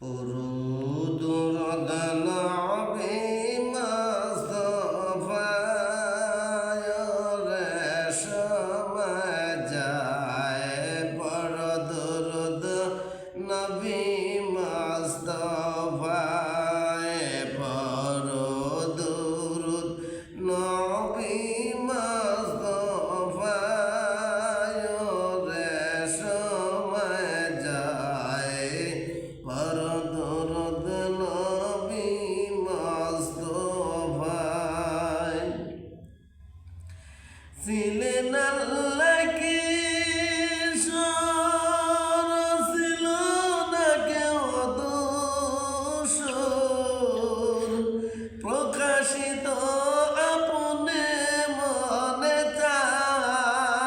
উরুদুর নবী মুস্তাফায় রেশম যায় বড় দুরুদ নবী মুস্তাফায় বড় দুরুদ নবী মুস্তাফায় রেশম যায় বড় দুরুদ নবী মুস্তাফায় ছিলেন আল্লাহকে ছিল না কেউ দোসর প্রকাশিত আপনে মনে চায়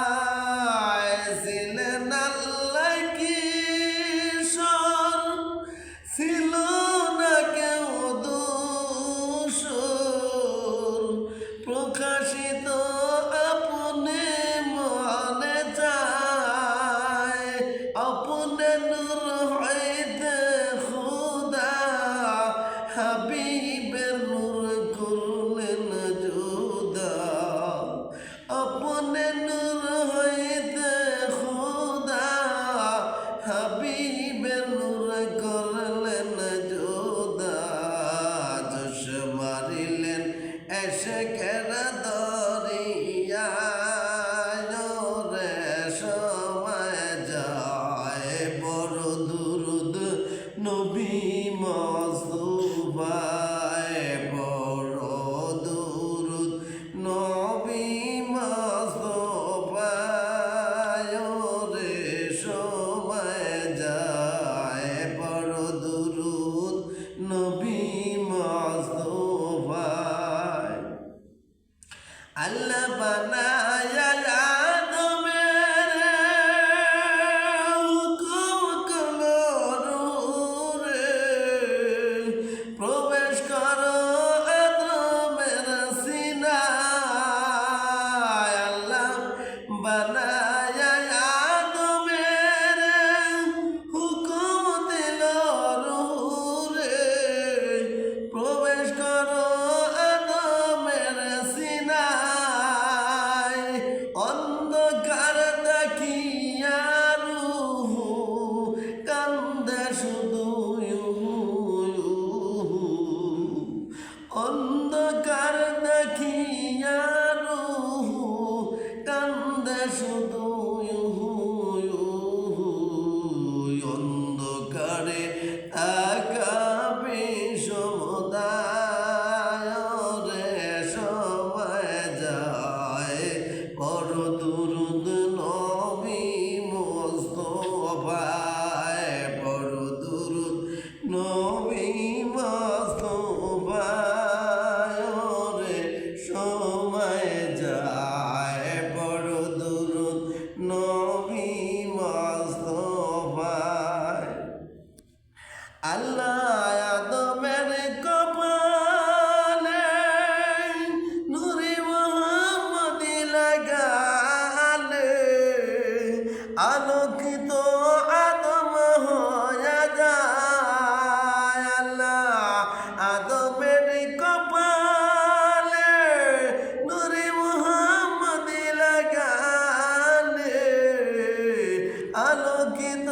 ছিলেন আল্লাহকে ছিল না কেউ দোসর প্রকাশিত আপনে মনে চায় আপনে নূর হইতে খুদা হাবিবের নূর করলেন জুদা আপনে নূর হইতে খুদা হাবিবের নূর করলেন জুদা জোশ মারিলেন এসে কেরা দরিয়া রে সময় যায় বড় দুরুদ নবী মুস্তাফায় বড় দুরুদ নবী মুস্তাফায় রে সময় যায় বড় দুরুদ নবী মুস্তাফায় আল্লাহ বানায়া আদমের হুকুম করলো নূরে প্রবেশ করো আদমের সিনায় আল্লাহ বানায়া আদমের হুকুম দিল নূরে প্রবেশ করো আদমের সিনায় অন্ধকার দেখিয়া রুহু কান্দে শুধু অন্ধকার দেখিয়া রুহু কান্দে শুধু অন্ধকারে তাকাবে সমুদায় রে সময় যায় বড় দুরুদ নবী মুস্তাফায় বড় দুরুদ নবী মুস্তাফায় রে সময় যায় বড় দুরুদ নবী মুস্তাফায় আল্লাহ আদমের কপালে নূরে মুহাম্মদি লাগালে আলোকিত আদম হয়ে যায় আল্লাহ আদমের কপালে নূরে মুহাম্মদি লাগালে আলোকিত